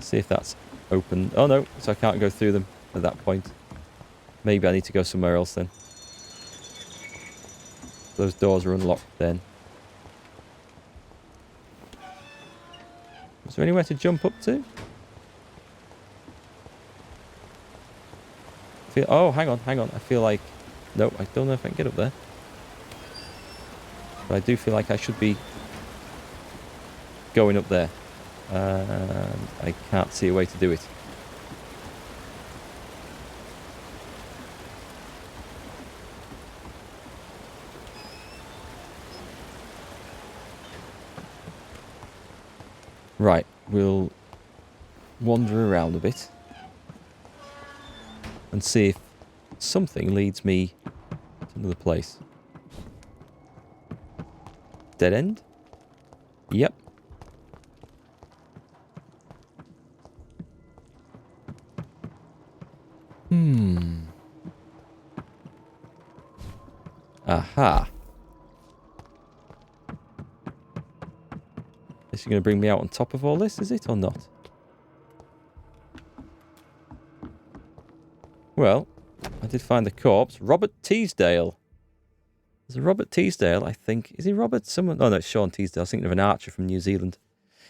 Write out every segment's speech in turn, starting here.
Let's see if that's open. Oh no, so I can't go through them at that point. Maybe I need to go somewhere else then. Those doors are unlocked then. Is there anywhere to jump up to? Oh, hang on. I feel like... No, I don't know if I can get up there. But I do feel like I should be going up there. I can't see a way to do it. Right, we'll wander around a bit and see if something leads me to another place. Dead end? Yep. Aha. Is he going to bring me out on top of all this, is it, or not? Well, I did find the corpse. Robert Teasdale. There's a Robert Teasdale, I think. Is he Robert? Someone? Oh, no, it's Sean Teasdale. I was thinking of an archer from New Zealand.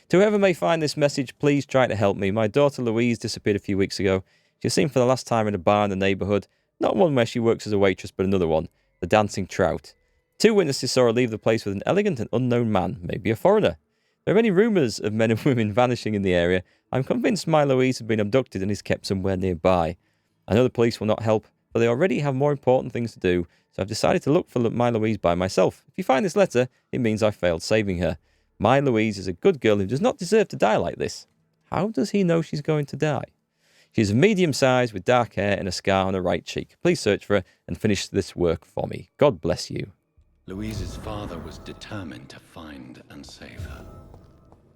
To whoever may find this message, please try to help me. My daughter Louise disappeared a few weeks ago. She was seen for the last time in a bar in the neighbourhood. Not one where she works as a waitress, but another one. The Dancing Trout. 2 witnesses saw her leave the place with an elegant and unknown man, maybe a foreigner. There are many rumours of men and women vanishing in the area. I'm convinced my Louise has been abducted and is kept somewhere nearby. I know the police will not help, but they already have more important things to do, so I've decided to look for my Louise by myself. If you find this letter, it means I failed saving her. My Louise is a good girl who does not deserve to die like this. How does he know she's going to die? She's medium size with dark hair and a scar on her right cheek. Please search for her and finish this work for me. God bless you. Louise's father was determined to find and save her.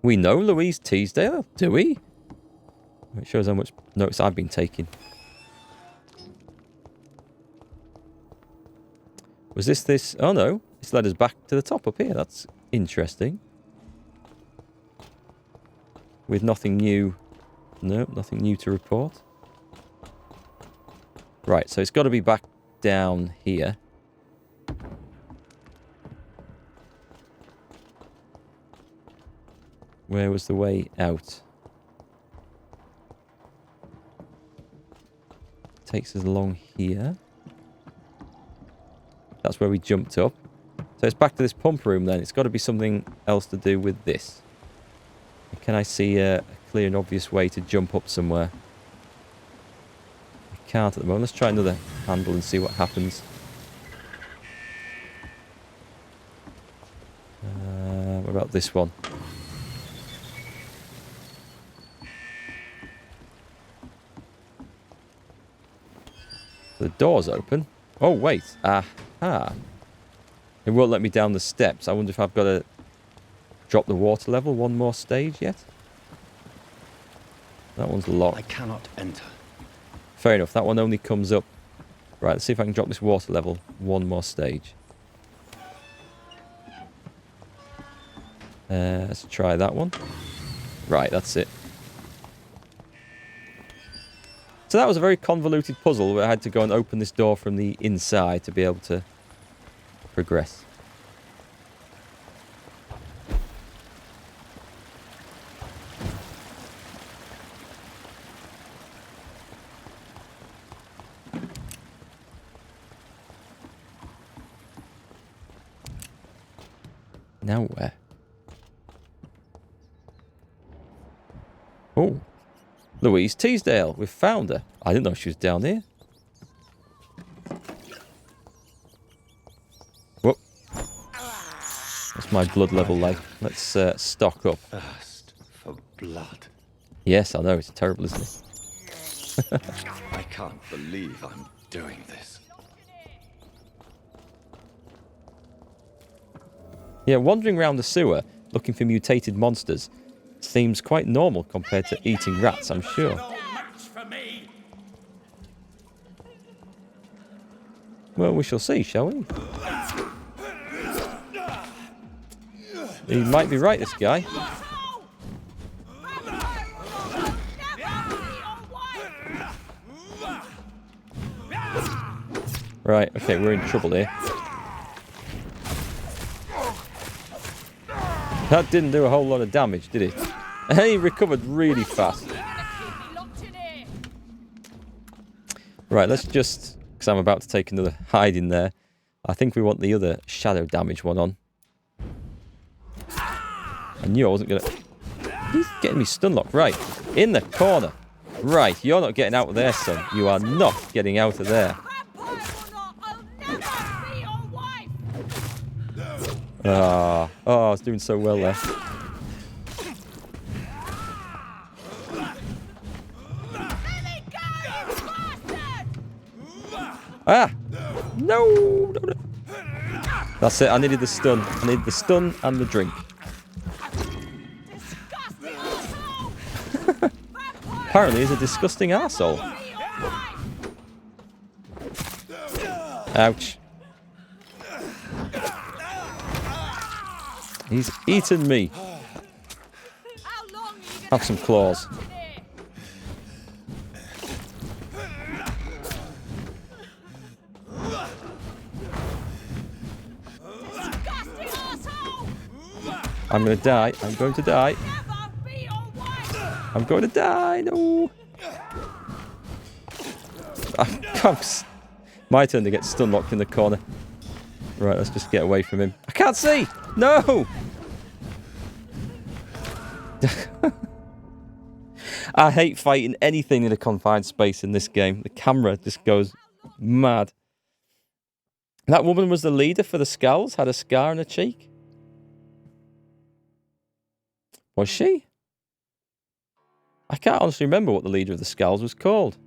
We know Louise Teasdale, do we? It shows how much notice I've been taking. Was this? Oh no, it's led us back to the top up here. That's interesting. With nothing new. No, nothing new to report. Right, so it's got to be back down here. Where was the way out? Takes us along here. That's where we jumped up. So it's back to this pump room then. It's got to be something else to do with this. Can I see a clear and obvious way to jump up somewhere? I can't at the moment. Let's try another handle and see what happens. What about this one? The door's open. Oh, wait. Aha. It won't let me down the steps. I wonder if I've got to drop the water level one more stage yet? That one's locked. I cannot enter. Fair enough. That one only comes up. Right, let's see if I can drop this water level one more stage. Let's try that one. Right, that's it. So that was a very convoluted puzzle where I had to go and open this door from the inside to be able to progress. Now where? Oh, Louise Teasdale. We've found her. I didn't know she was down here. Whoop. That's my blood level like. Let's stock up. Thirst for blood. Yes, I know. It's terrible, isn't it? I can't believe I'm doing this. Yeah, wandering around the sewer looking for mutated monsters seems quite normal compared to eating rats, I'm sure. Well, we shall see, shall we? He might be right, this guy. Right, okay, we're in trouble here. That didn't do a whole lot of damage, did it? He recovered really fast. Right, let's just... Because I'm about to take another hide in there. I think we want the other shadow damage one on. I knew I wasn't going to... He's getting me stun locked. Right, in the corner. Right, you're not getting out of there, son. You are not getting out of there. Oh, I was doing so well there. Ah! No! That's it, I needed the stun. I needed the stun and the drink. Apparently he's a disgusting arsehole. Ouch. He's eaten me. Have some claws. I'm going to die. I'm going to die. I'm going to die. No. My turn to get stun locked in the corner. Right, let's just get away from him. I can't see. No. I hate fighting anything in a confined space in this game. The camera just goes mad. That woman was the leader for the Skulls, had a scar on her cheek. Was she? I can't honestly remember what the leader of the Skulls was called.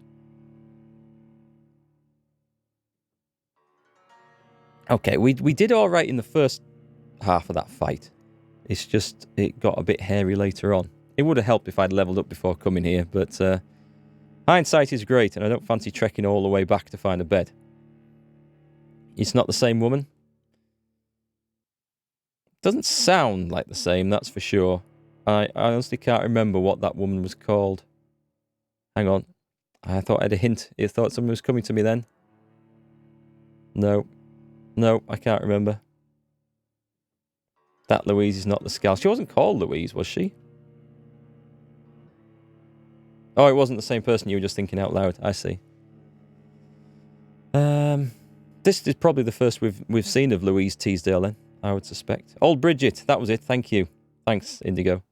Okay, we did all right in the first half of that fight. It's just, it got a bit hairy later on. It would have helped if I'd leveled up before coming here, but hindsight is great, and I don't fancy trekking all the way back to find a bed. It's not the same woman. Doesn't sound like the same, that's for sure. I honestly can't remember what that woman was called. Hang on. I thought I had a hint. I thought someone was coming to me then. No. No, I can't remember. That Louise is not the Skull. She wasn't called Louise, was she? Oh, it wasn't the same person you were just thinking out loud. I see. This is probably the first we've seen of Louise Teasdale then, I would suspect. Old Bridget, that was it. Thank you. Thanks, Indigo.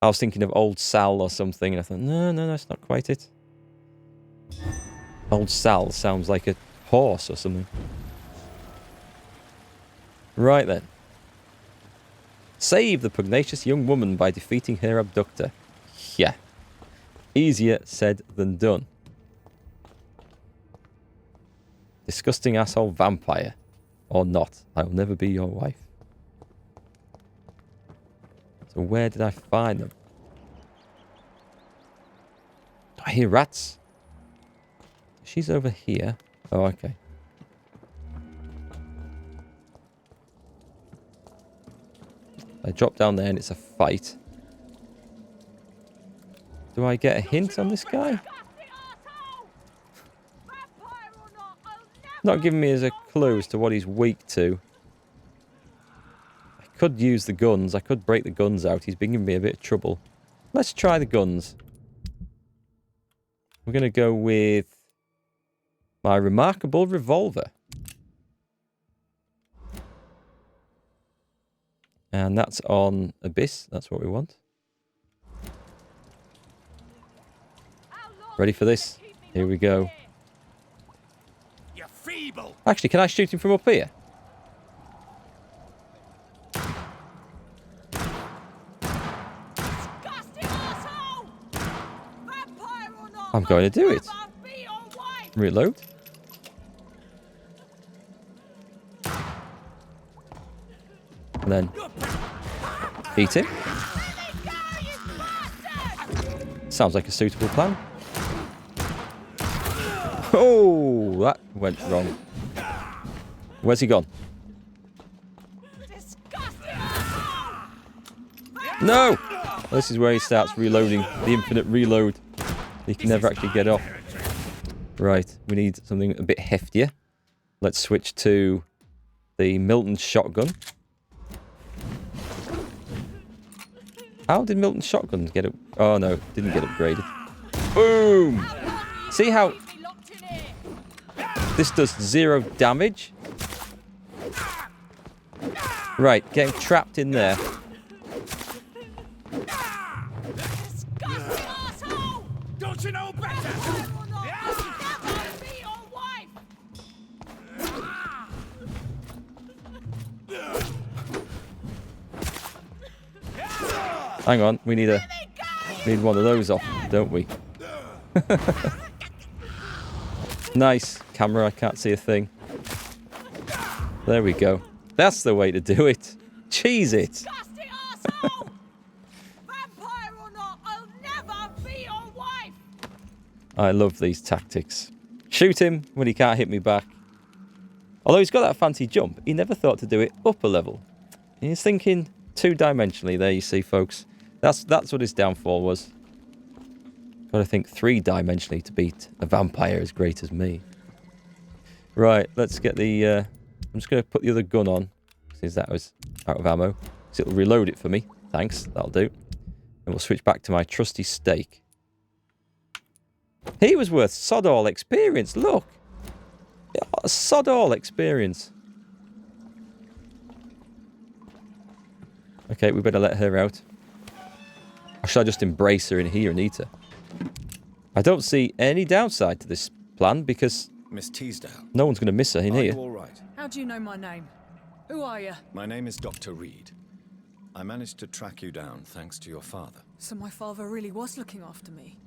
I was thinking of Old Sal or something, and I thought, no, that's not quite it. Old Sal sounds like a horse or something. Right then. Save the pugnacious young woman by defeating her abductor. Yeah. Easier said than done. Disgusting asshole vampire. Or not. I will never be your wife. So where did I find them? I hear rats. She's over here. Oh, okay. I drop down there and it's a fight. Do I get a hint on this guy? Not giving me as a clue as to what he's weak to. I could use the guns. I could break the guns out. He's been giving me a bit of trouble. Let's try the guns. We're going to go with my remarkable revolver. And that's on Abyss. That's what we want. Ready for this? Here we go. Actually, can I shoot him from up here? I'm going to do it. Reload. And then eat him. Sounds like a suitable plan. Oh, that went wrong. Where's he gone? No! This is where he starts reloading. The infinite reload. He can never actually get off. Right, we need something a bit heftier. Let's switch to the Milton shotgun. How did Milton's shotgun get it? Oh no, didn't get upgraded. Boom! See how this does 0 damage? Right, getting trapped in there. Don't you know better? Hang on, we need one of those off, don't we? Nice. Camera, I can't see a thing. There we go. That's the way to do it. Cheese it. Vampire or not, I'll never be your wife. I love these tactics. Shoot him when he can't hit me back. Although he's got that fancy jump, he never thought to do it up a level. He's thinking two-dimensionally there, you see, folks. That's what his downfall was. Got to think three-dimensionally to beat a vampire as great as me. Right, let's get the... I'm just going to put the other gun on, since that was out of ammo. So it'll reload it for me. Thanks, that'll do. And we'll switch back to my trusty stake. He was worth sod all experience, look! Sod all experience. Okay, we better let her out. Or should I just embrace her in here and eat her? I don't see any downside to this plan because Miss Teasdale, no one's going to miss her in are here. you all right? How do you know my name? Who are you? My name is Dr. Reid. I managed to track you down thanks to your father. So my father really was looking after me.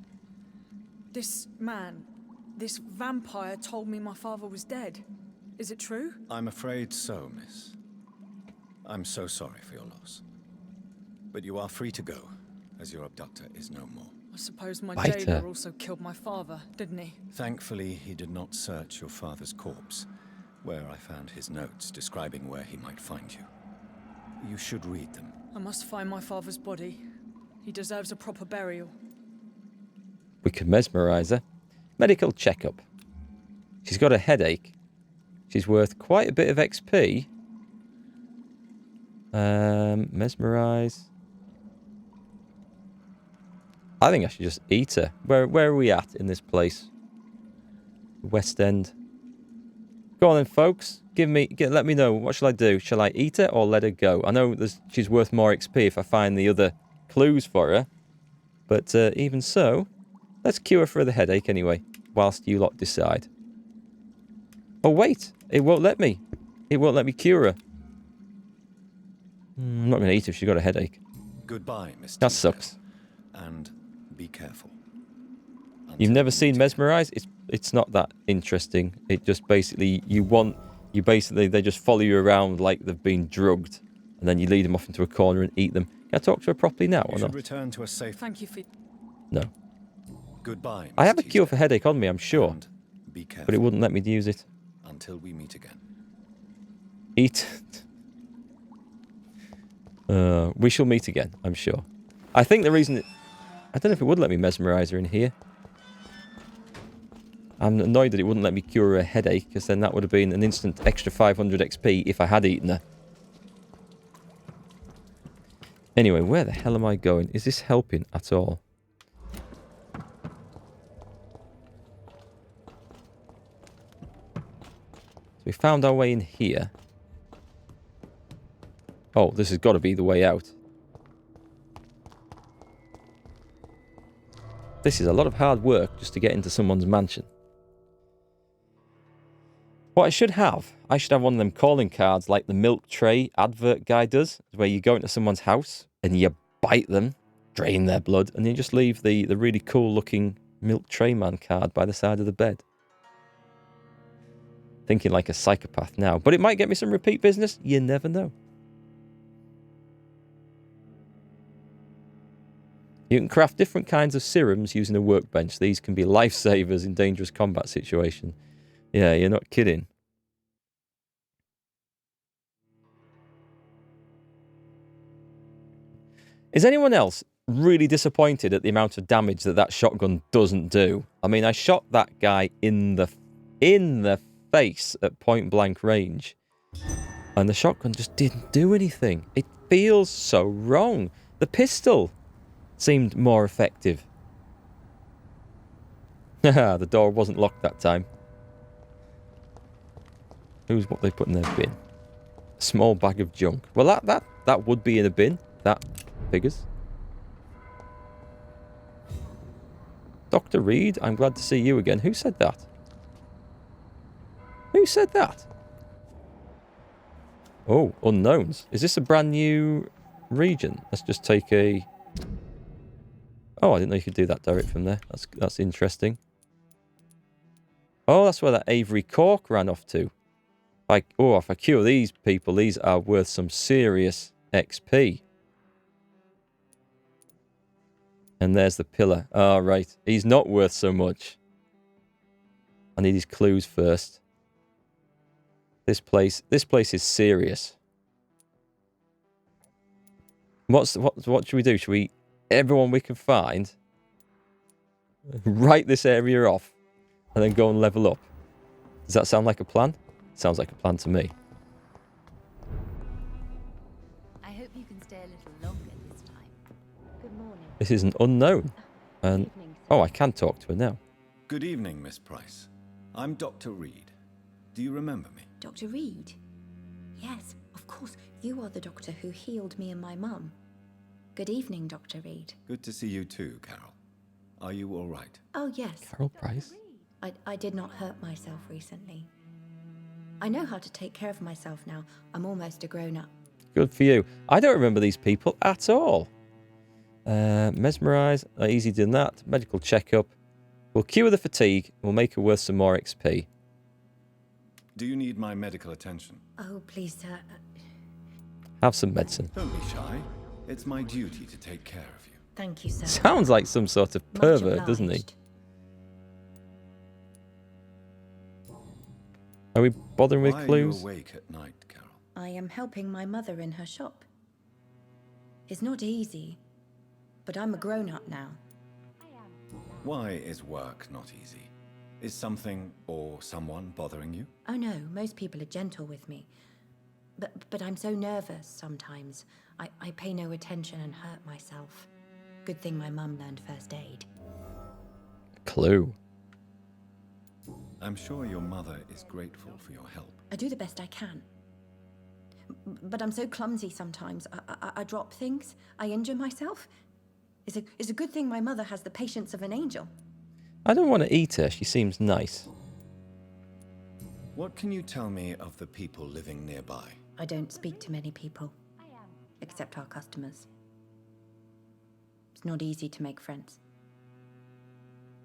This man, this vampire told me my father was dead. Is it true? I'm afraid so, miss. I'm so sorry for your loss. But you are free to go, as your abductor is no more. I suppose my Biter. jailer also killed my father, didn't he? Thankfully, he did not search your father's corpse, where I found his notes describing where he might find you. You should read them. I must find my father's body. He deserves a proper burial. We could mesmerise her. Medical checkup. She's got a headache. She's worth quite a bit of XP. Mesmerise. I think I should just eat her. Where are we at in this place? West End. Go on then, folks. Let me know. What shall I do? Shall I eat her or let her go? I know she's worth more XP if I find the other clues for her. But even so, let's cure her for the headache anyway, whilst you lot decide. Oh, wait. It won't let me. It won't let me cure her. I'm not going to eat her if she's got a headache. Goodbye, Miss That Teasdale. sucks. And be careful. You've never seen Mesmerize? It's not that interesting. It just basically they just follow you around like they've been drugged, and then you lead them off into a corner and eat them. Can I talk to her properly now You or should not? return to a safe... Thank you for... No. Goodbye, Miss I have a cure Teasdale. for headache on me, I'm sure, And be careful. but it wouldn't let me use it. Until we meet again. Eat. We shall meet again, I'm sure. I think the reason... I don't know if it would let me mesmerize her in here. I'm annoyed that it wouldn't let me cure her headache, because then that would have been an instant extra 500 XP if I had eaten her. Anyway, where the hell am I going? Is this helping at all? So we found our way in here. Oh, this has got to be the way out. This is a lot of hard work just to get into someone's mansion. What I should have one of them calling cards like the milk tray advert guy does, where you go into someone's house and you bite them, drain their blood, and you just leave the really cool looking milk tray man card by the side of the bed. Thinking like a psychopath now, but it might get me some repeat business. You never know. You can craft different kinds of serums using a workbench. These can be lifesavers in dangerous combat situations. Yeah, you're not kidding. Is anyone else really disappointed at the amount of damage that shotgun doesn't do? I mean, I shot that guy in the face at point blank range. And the shotgun just didn't do anything. It feels so wrong. The pistol seemed more effective. Haha, the door wasn't locked that time. Who's what they put in their bin? A small bag of junk. Well, that would be in a bin. That figures. Dr. Reid, I'm glad to see you again. Who said that? Who said that? Oh, unknowns. Is this a brand new region? Let's just take a... Oh, I didn't know you could do that direct from there. That's interesting. Oh, that's where that Avery Cork ran off to. If I cure these people, these are worth some serious XP. And there's the pillar. Oh, right. He's not worth so much. I need his clues first. This place is serious. What should we do? Should we, everyone we can find, write this area off, and then go and level up? Does that sound like a plan? Sounds like a plan to me. I hope you can stay a little longer this time. Good morning. This is an unknown. And oh, I can talk to her now. Good evening, Miss Price. I'm Dr. Reid. Do you remember me? Dr. Reid? Yes, of course. You are the doctor who healed me and my mum. Good evening, Dr. Reid. Good to see you too, Carol. Are you all right? Oh, yes. Carol Price? I did not hurt myself recently. I know how to take care of myself now. I'm almost a grown-up. Good for you. I don't remember these people at all. Mesmerize. Easy doing that. Medical checkup. We'll cure the fatigue. We'll make her worth some more XP. Do you need my medical attention? Oh, please, sir. Have some medicine. Don't be shy. It's my duty to take care of you. Thank you, sir. Sounds like some sort of Much pervert, doesn't he? obliged. Are we bothering with Why clues? are you awake at night, Carol? I am helping my mother in her shop. It's not easy, but I'm a grown-up now. Why is work not easy? Is something or someone bothering you? Oh no, most people are gentle with me. But I'm so nervous sometimes. I pay no attention and hurt myself. Good thing my mum learned first aid. Clue. I'm sure your mother is grateful for your help. I do the best I can. But I'm so clumsy sometimes. I drop things. I injure myself. It's a good thing my mother has the patience of an angel. I don't want to eat her. She seems nice. What can you tell me of the people living nearby? I don't speak to many people, except our customers. It's not easy to make friends.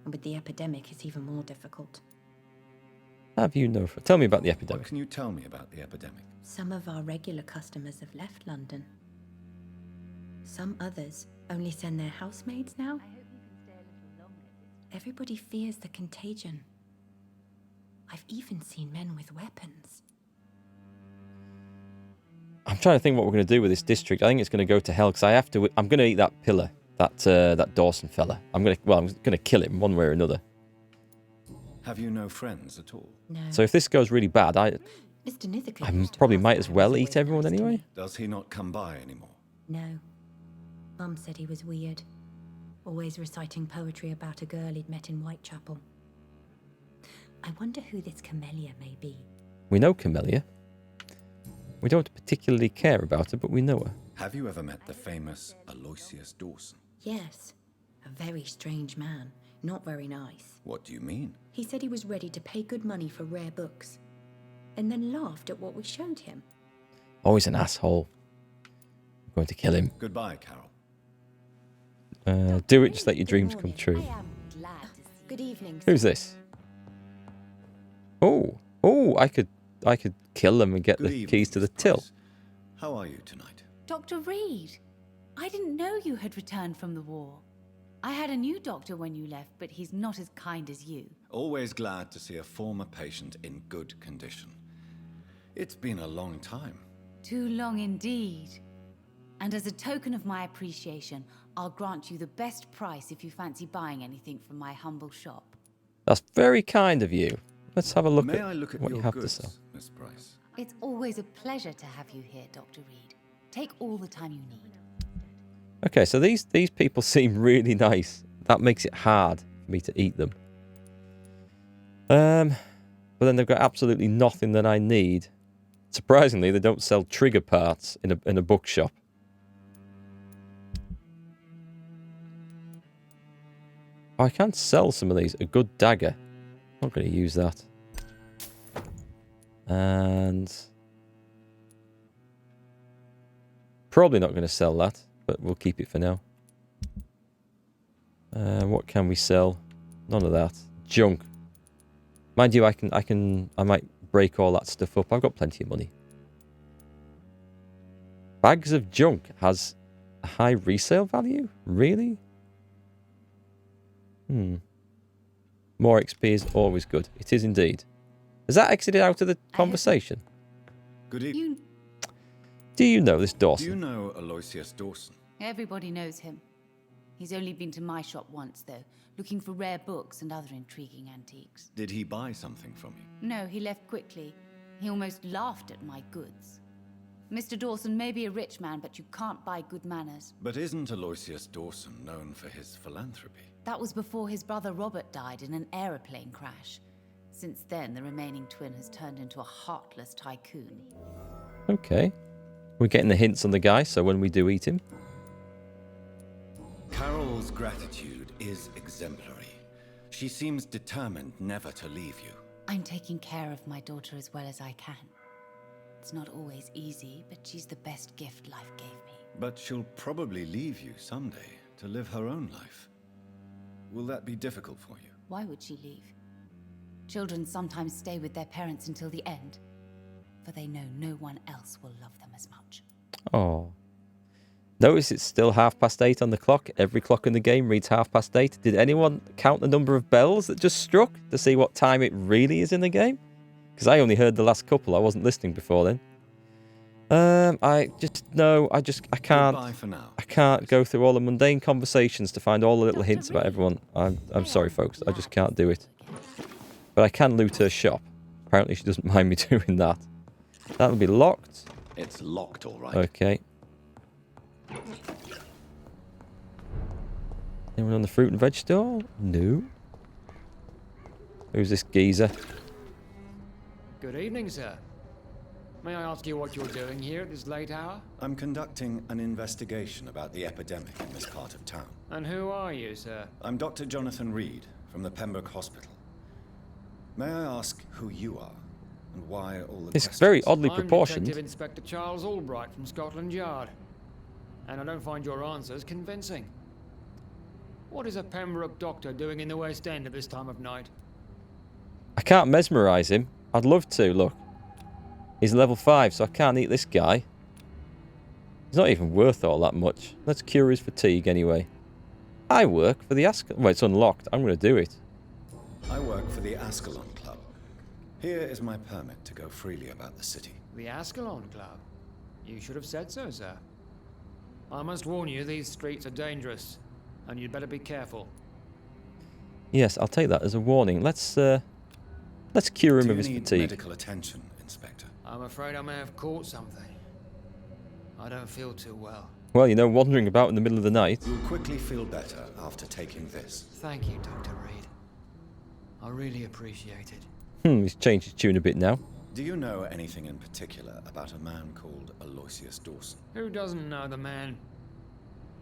And with the epidemic, it's even more difficult. Have you no... Tell me about the What epidemic. can you tell me about the epidemic? Some of our regular customers have left London. Some others only send their housemaids now. Everybody fears the contagion. I've even seen men with weapons. I'm trying to think what we're going to do with this district. I think it's going to go to hell because I'm going to eat that pillar, that Dawson fella. I'm going to kill him one way or another. Have you no friends at all? No. So if this goes really bad, Mr. Nithica I used to probably ask might why as I well was eat always everyone nice to anyway. me. Does he not come by anymore? No. Mum said he was weird. Always reciting poetry about a girl he'd met in Whitechapel. I wonder who this Camellia may be. We know Camellia. We don't particularly care about her, but we know her. Have you ever met the famous Aloysius Dawson? Yes. A very strange man. Not very nice. What do you mean? He said he was ready to pay good money for rare books. And then laughed at what we showed him. Oh, he's an asshole. I'm going to kill him. Goodbye, Carol. Do it, just let your dreams come true. Good evening, sir. Who's this? Oh, I could kill them and get Good the evening, keys to the Miss till. Price. How are you tonight? Dr. Reid, I didn't know you had returned from the war. I had a new doctor when you left, but he's not as kind as you. Always glad to see a former patient in good condition. It's been a long time. Too long indeed. And as a token of my appreciation, I'll grant you the best price if you fancy buying anything from my humble shop. That's very kind of you. Let's have a look May at I look at what your you have goods, to sell. Miss Price? It's always a pleasure to have you here, Dr. Reid. Take all the time you need. Okay, so these people seem really nice. That makes it hard for me to eat them. But then they've got absolutely nothing that I need. Surprisingly, they don't sell trigger parts in a bookshop. Oh, I can sell some of these. A good dagger. I'm not going to use that. And probably not going to sell that, but we'll keep it for now. What can we sell? None of that. Junk. Mind you, I might break all that stuff up. I've got plenty of money. Bags of junk has a high resale value? Really? More XP is always good. It is indeed. Has that exited out of the conversation? Good evening. Do you know this Dawson? Do you know Aloysius Dawson? Everybody knows him. He's only been to my shop once, though, looking for rare books and other intriguing antiques. Did he buy something from you? No, he left quickly. He almost laughed at my goods. Mr. Dawson may be a rich man, but you can't buy good manners. But isn't Aloysius Dawson known for his philanthropy? That was before his brother Robert died in an aeroplane crash. Since then, the remaining twin has turned into a heartless tycoon. Okay. We're getting the hints on the guy, so when we do eat him. Carol's gratitude is exemplary. She seems determined never to leave you. I'm taking care of my daughter as well as I can. It's not always easy, but she's the best gift life gave me. But she'll probably leave you someday to live her own life. Will that be difficult for you? Why would she leave? Children sometimes stay with their parents until the end, for they know no one else will love them as much. Oh. Notice it's still 8:30 on the clock. Every clock in the game reads 8:30. Did anyone count the number of bells that just struck to see what time it really is in the game? Because I only heard the last couple. I wasn't listening before then. I can't. Goodbye for now. I can't go through all the mundane conversations to find all the little hints about everyone. I'm sorry, folks. I just can't do it. But I can loot her shop. Apparently, she doesn't mind me doing that. That'll be locked. It's locked, all right. Okay. Anyone on the fruit and veg store? No. Who's this geezer? Good evening, sir. May I ask you what you're doing here at this late hour? I'm conducting an investigation about the epidemic in this part of town. And who are you, sir? I'm Dr. Jonathan Reid from the Pembroke Hospital. May I ask who you are and why all the It's questions? very oddly I'm proportioned. Detective Inspector Charles Albright from Scotland Yard. And I don't find your answers convincing. What is a Pembroke doctor doing in the West End at this time of night? I can't mesmerise him. I'd love to, look. He's level 5, so I can't eat this guy. He's not even worth all that much. Let's cure his fatigue anyway. I work for the Ascalon. Well, it's unlocked. I'm going to do it. I work for the Ascalon Club. Here is my permit to go freely about the city. The Ascalon Club. You should have said so, sir. I must warn you, these streets are dangerous, and you'd better be careful. Yes, I'll take that as a warning. Let's cure him Do of you his need fatigue. medical attention, Inspector? I'm afraid I may have caught something. I don't feel too well. Well, you know, wandering about in the middle of the night. You'll quickly feel better after taking this. Thank you, Dr. Reid. I really appreciate it. He's changed his tune a bit now. Do you know anything in particular about a man called Aloysius Dawson? Who doesn't know the man?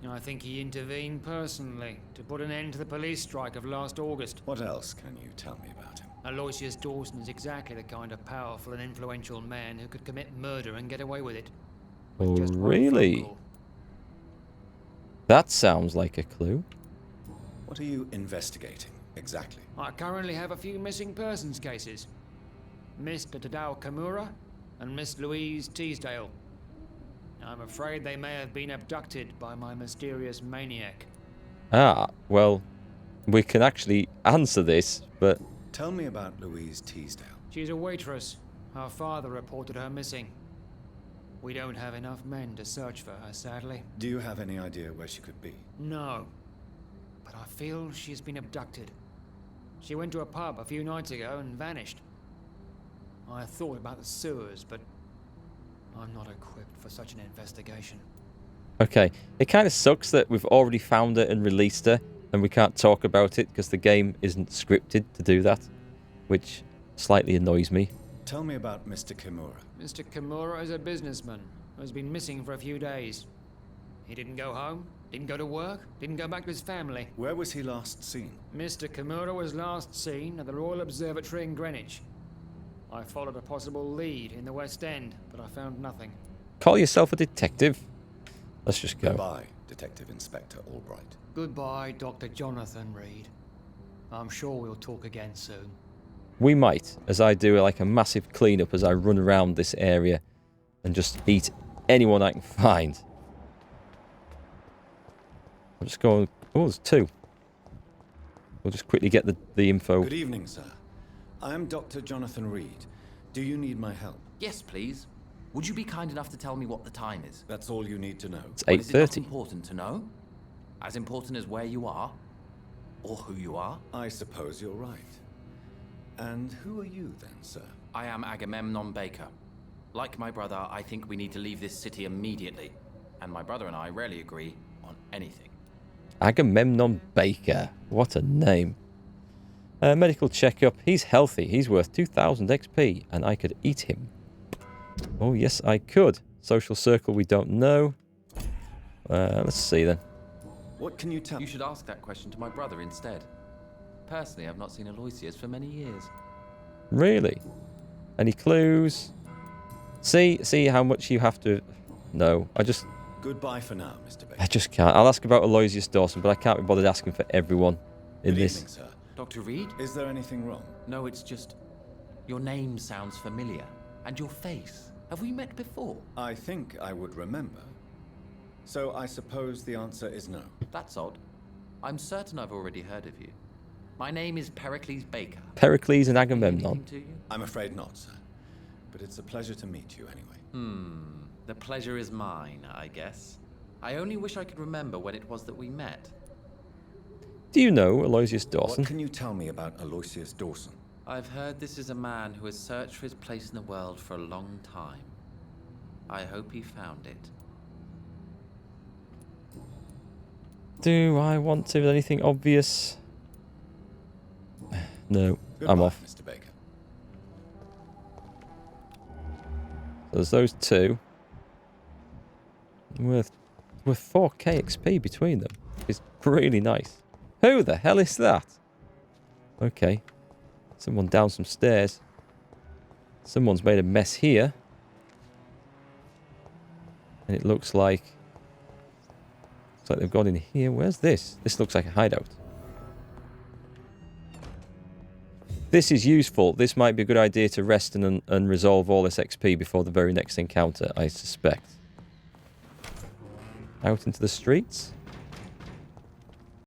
I think he intervened personally to put an end to the police strike of last August. What else can you tell me about him? Aloysius Dawson is exactly the kind of powerful and influential man who could commit murder and get away with it. Oh, With just one really? phone call. That sounds like a clue. What are you investigating, exactly? I currently have a few missing persons cases. Mr. Tadao Kimura and Miss Louise Teasdale. I'm afraid they may have been abducted by my mysterious maniac. Ah, well, we can actually answer this, but Tell me about Louise Teasdale. She's a waitress. Her father reported her missing. We don't have enough men to search for her, sadly. Do you have any idea where she could be? No. But I feel she's been abducted. She went to a pub a few nights ago and vanished. I thought about the sewers, but I'm not equipped for such an investigation. Okay, it kind of sucks that we've already found her and released her, and we can't talk about it because the game isn't scripted to do that, which slightly annoys me. Tell me about Mr. Kimura. Mr. Kimura is a businessman who has been missing for a few days. He didn't go home, didn't go to work, didn't go back to his family. Where was he last seen? Mr. Kimura was last seen at the Royal Observatory in Greenwich. I followed a possible lead in the West End, but I found nothing. Call yourself a detective. Let's just go. Goodbye, Detective Inspector Albright. Goodbye, Dr. Jonathan Reid. I'm sure we'll talk again soon. We might, as I do like a massive cleanup as I run around this area and just eat anyone I can find. I'm just going... Oh, there's two. We'll just quickly get the info. Good evening, sir. I am Dr. Jonathan Reid. Do you need my help? Yes, please. Would you be kind enough to tell me what the time is? That's all you need to know. It's Well, is it not 8:30. important to know? As important as where you are? Or who you are? I suppose you're right. And who are you then, sir? I am Agamemnon Baker. Like my brother, I think we need to leave this city immediately. And my brother and I rarely agree on anything. Agamemnon Baker. What a name. Medical checkup. He's healthy. He's worth 2,000 XP, and I could eat him. Oh, yes, I could. Social circle, we don't know. Let's see then. What can you tell You should ask that question to my brother instead. Personally, I've not seen Aloysius for many years. Really? Any clues? See how much you have to... No, Goodbye for now, Mr. Baker. I just can't. I'll ask about Aloysius Dawson, but I can't be bothered asking for everyone in Good this. evening, sir. Dr. Reid? Is there anything wrong? No, it's just... Your name sounds familiar. And your face. Have we met before? I think I would remember. So I suppose the answer is no. That's odd. I'm certain I've already heard of you. My name is Pericles Baker. Pericles and Anything Agamemnon. to you? I'm afraid not, sir. But it's a pleasure to meet you anyway. The pleasure is mine, I guess. I only wish I could remember when it was that we met. Do you know Aloysius Dawson? What can you tell me about Aloysius Dawson? I've heard this is a man who has searched for his place in the world for a long time. I hope he found it. Do I want to? Anything obvious? No, Goodbye, I'm off. Mr. Baker. So there's those two. Worth 4k XP between them. It's really nice. Who the hell is that? Okay. Someone down some stairs. Someone's made a mess here. And it looks like they've gone in here. Where's this? This looks like a hideout. This is useful. This might be a good idea to rest and resolve all this XP before the very next encounter, I suspect. Out into the streets.